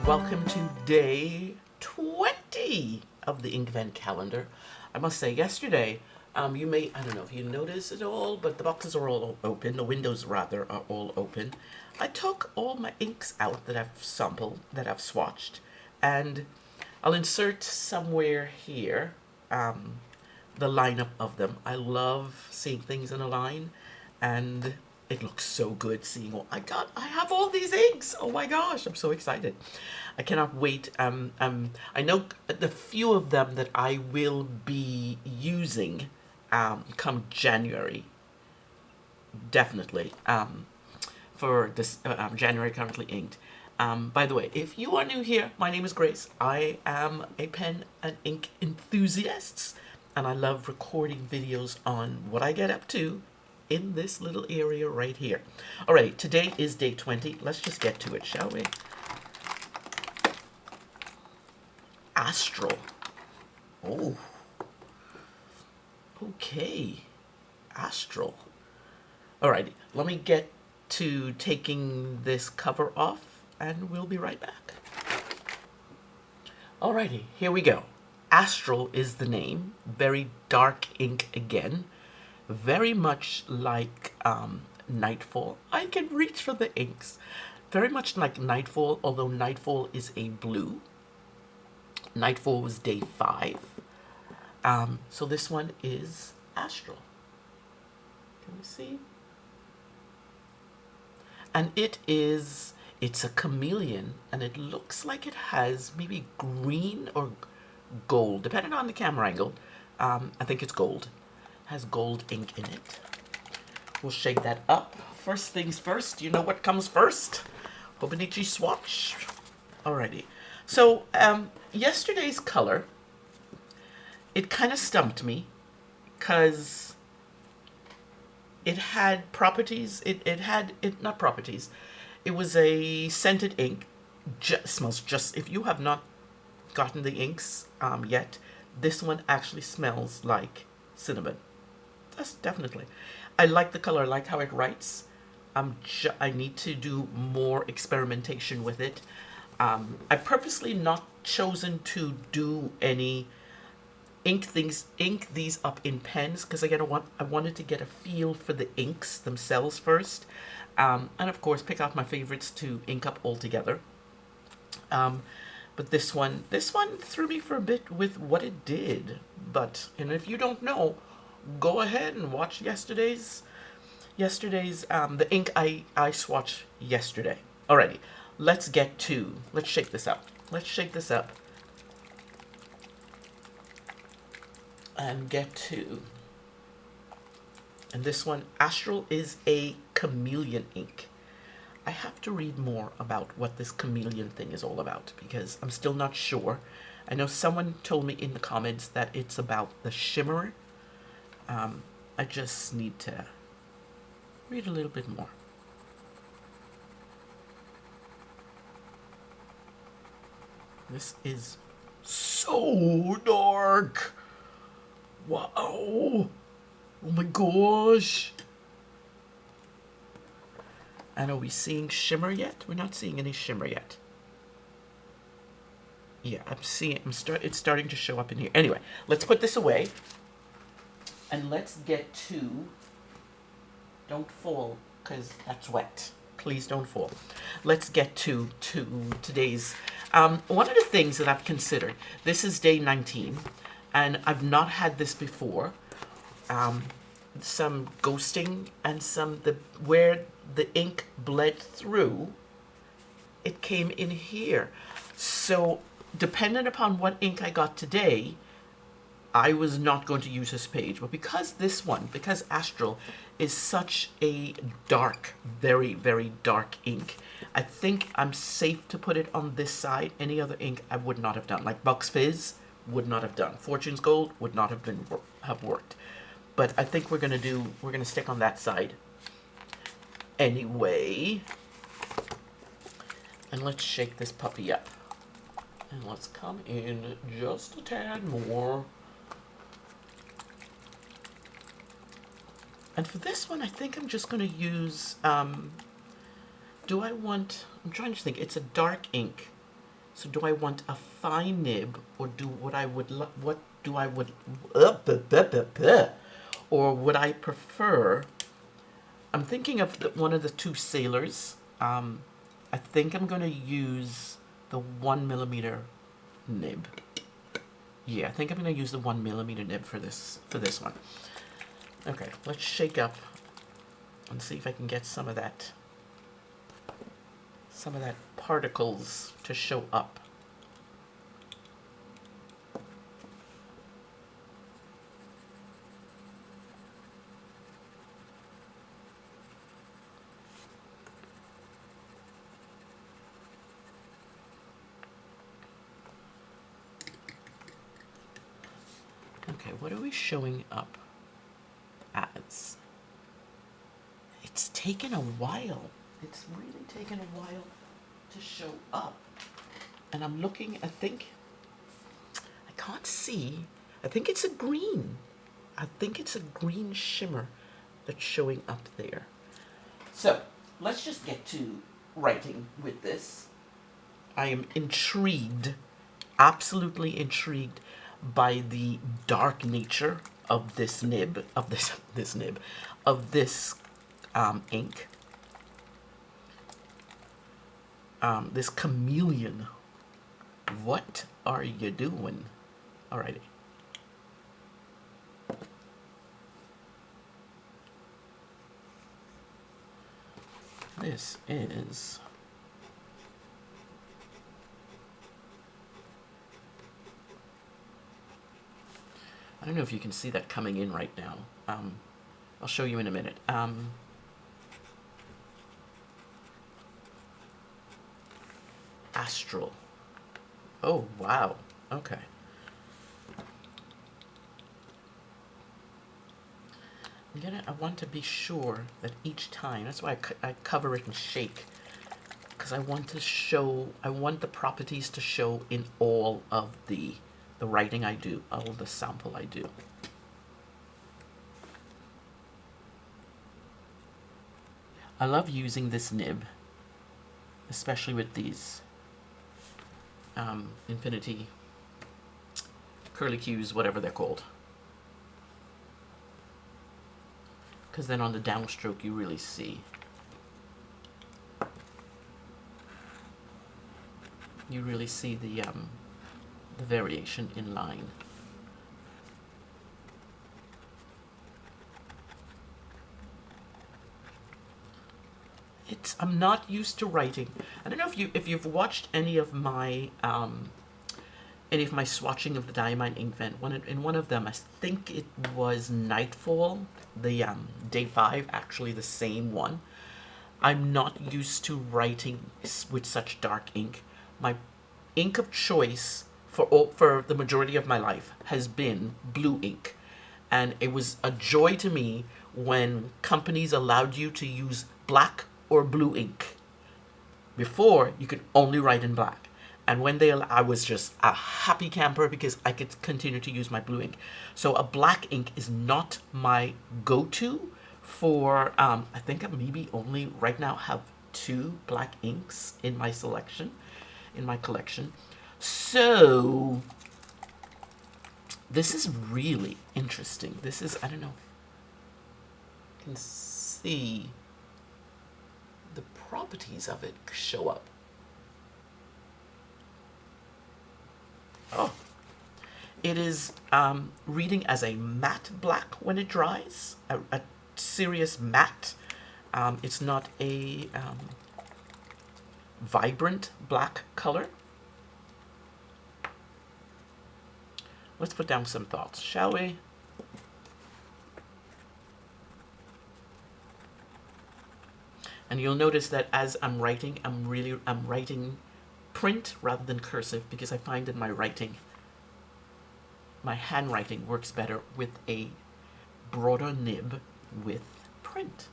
Welcome to day 20 of the Inkvent calendar. I must say, yesterday, I don't know if you noticed it all, but the boxes are all open, the windows rather are all open. I took all my inks out that I've sampled, that I've swatched, and I'll insert somewhere here the lineup of them. I love seeing things in a line, and it looks so good seeing all I have all these inks. Oh my gosh, I'm so excited. I cannot wait. I know the few of them that I will be using come January. Definitely. For this January currently inked. By the way, if you are new here, my name is Grace. I am a pen and ink enthusiast, and I love recording videos on what I get up to in this little area right here. Alright, today is day 20. Let's just get to it, shall we? Astral. Oh. Okay. Astral. Alrighty, let me get to taking this cover off and we'll be right back. Alrighty, here we go. Astral is the name. Very dark ink again. Very much like Nightfall. I can reach for the inks. Very much like Nightfall, although Nightfall is a blue. Nightfall was day 5. So this one is Astral. Can you see? And it's a chameleon, and it looks like it has maybe green or gold, depending on the camera angle. I think it's gold. Has gold ink in it. We'll shake that up. First things first, you know what comes first? Hobonichi Swatch. Alrighty. So, yesterday's color, it kind of stumped me, because it had properties, not properties, it was a scented ink, smells just, if you have not gotten the inks yet, this one actually smells like cinnamon. That's definitely. I like the color, I like how it writes. I need to do more experimentation with it. I purposely not chosen to do any ink these up in pens, because again I wanted to get a feel for the inks themselves first, and of course pick out my favorites to ink up all together. But this one threw me for a bit with what it did. But if you don't know, go ahead and watch yesterday's the ink I swatched yesterday. Alrighty, let's shake this up. Let's shake this up and get to, and this one, Astral, is a chameleon ink. I have to read more about what this chameleon thing is all about, because I'm still not sure. I know someone told me in the comments that it's about the shimmer. I just need to read a little bit more. This is so dark. Wow. Oh my gosh. And are we seeing shimmer yet? We're not seeing any shimmer yet. Yeah, it's starting to show up in here. Anyway, let's put this away. And let's get to, don't fall, because that's wet. Please don't fall. Let's get to today's, one of the things that I've considered, this is day 19, and I've not had this before. Some ghosting and where the ink bled through, it came in here. So dependent upon what ink I got today, I was not going to use this page. But because Astral is such a dark, very, very dark ink, I think I'm safe to put it on this side. Any other ink I would not have done. Like Bucks Fizz would not have done. Fortune's Gold would not have worked. But I think we're gonna stick on that side anyway. And let's shake this puppy up. And let's come in just a tad more. And for this one, I think I'm just going to use, I'm trying to think, it's a dark ink. So do I want a fine nib, or do what I would what do I would or would I prefer? I'm thinking of one of the two sailors. I think I'm going to use the 1mm nib. Yeah, I think I'm going to use the 1mm nib for this one. Okay, let's shake up and see if I can get some of that particles to show up. Okay, what are we showing up as? It's taken a while. It's really taken a while to show up. And I'm looking, I can't see. I think it's a green. I think it's a green shimmer that's showing up there. So, let's just get to writing with this. I am intrigued, absolutely intrigued by the dark nature of this nib, of this ink. This chameleon. What are you doing? Alrighty. This is I don't know if you can see that coming in right now. I'll show you in a minute. Astral. Oh, wow. Okay. I want to be sure that each time, that's why I cover it and shake, because I want the properties to show in all of the writing I do, all the sample I do. I love using this nib, especially with these infinity curly cues, whatever they're called. Because then on the downstroke you really see. You really see the variation in line. I'm not used to writing. I don't know if you've watched any of my swatching of the Diamine Inkvent. In one of them, I think it was Nightfall, the day 5, actually the same one. I'm not used to writing with such dark ink. My ink of choice for the majority of my life has been blue ink, and it was a joy to me when companies allowed you to use black or blue ink. Before, you could only write in black. And when I was just a happy camper because I could continue to use my blue ink. So a black ink is not my go-to for, I think I maybe only right now have 2 black inks in my collection. So this is really interesting. This is, I don't know, you can see the properties of it show up. Oh, it is reading as a matte black when it dries, a serious matte. It's not a vibrant black color. Let's put down some thoughts, shall we? And you'll notice that as I'm writing, I'm writing print rather than cursive, because I find in my handwriting works better with a broader nib with print.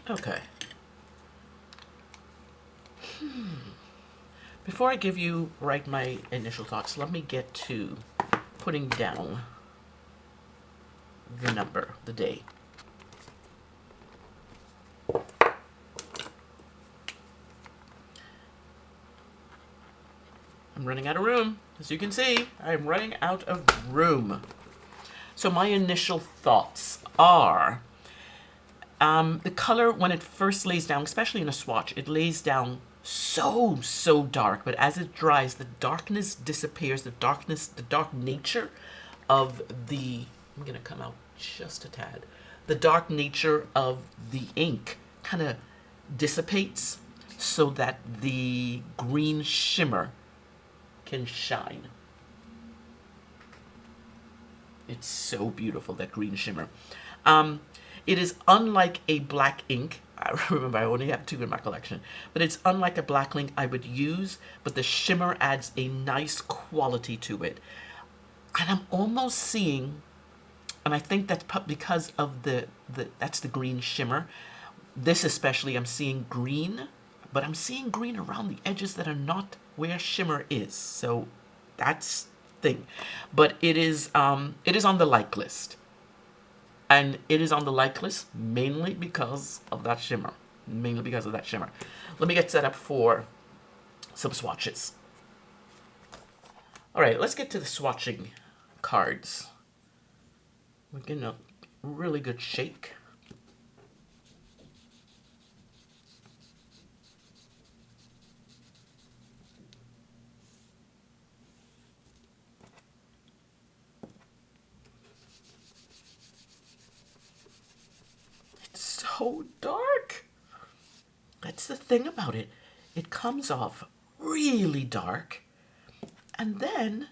Okay. Before I give you my initial thoughts, let me get to putting down the number, the day. I'm running out of room. As you can see, I'm running out of room. So my initial thoughts are, the color, when it first lays down, especially in a swatch, it lays down so dark, but as it dries, the darkness disappears, the dark nature of the, I'm gonna come out just a tad, the dark nature of the ink kind of dissipates so that the green shimmer can shine. It's so beautiful, that green shimmer. It is unlike a black ink. I remember I only have 2 in my collection, but it's unlike a black ink I would use, but the shimmer adds a nice quality to it. And I'm almost seeing, and I think that's because of that's the green shimmer. This especially, I'm seeing green, but I'm seeing green around the edges that are not where shimmer is. So that's thing. But it is on the like list. And it is on the like list mainly because of that shimmer. Mainly because of that shimmer. Let me get set up for some swatches. All right, let's get to the swatching cards. We're getting a really good shake. So dark. That's the thing about it. It comes off really dark, and then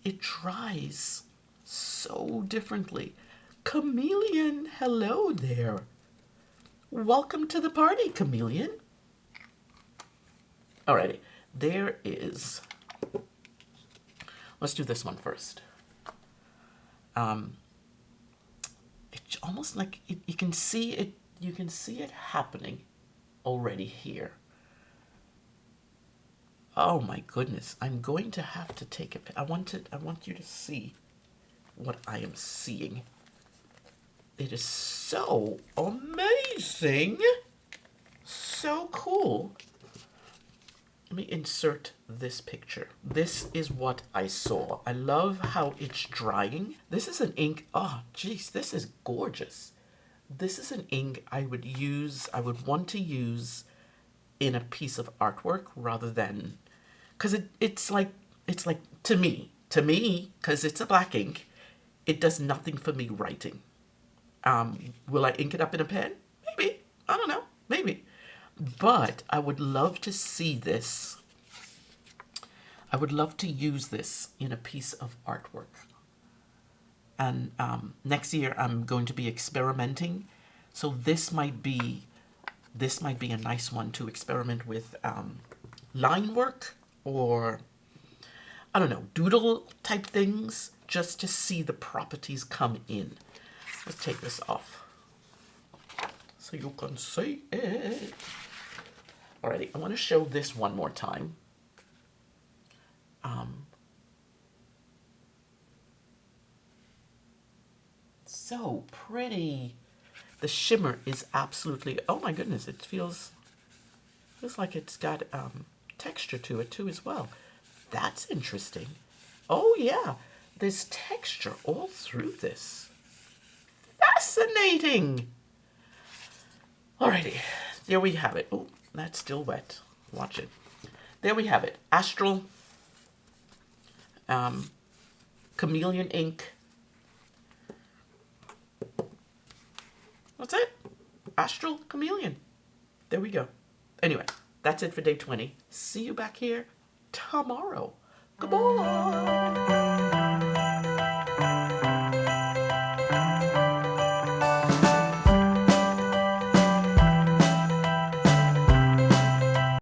it dries so differently. Chameleon, hello there. Welcome to the party, Chameleon. Alrighty, there is. Let's do this one first. It's almost like you can see it. You can see it happening already here. Oh my goodness! I'm going to have to take a. I want you to see what I am seeing. It is so amazing, so cool. Let me insert this picture. This is what I saw. I love how it's drying. This is an ink. Oh, geez, this is gorgeous. This is an ink I would want to use in a piece of artwork rather than, because it's like, to me, because it's a black ink, it does nothing for me writing. Will I ink it up in a pen? Maybe. I don't know. Maybe. But I would love to see this. I would love to use this in a piece of artwork. And next year I'm going to be experimenting. So this might be a nice one to experiment with line work, or I don't know, doodle type things, just to see the properties come in. Let's take this off so you can see it. Alrighty, I want to show this one more time. So pretty. The shimmer is absolutely, oh my goodness, it feels like it's got texture to it too as well. That's interesting. Oh yeah, there's texture all through this. Fascinating. Alrighty, there we have it. Oh, that's still wet. Watch it. There we have it. Astral, chameleon ink. That's it. Astral chameleon. There we go. Anyway, that's it for day 20. See you back here tomorrow. Goodbye.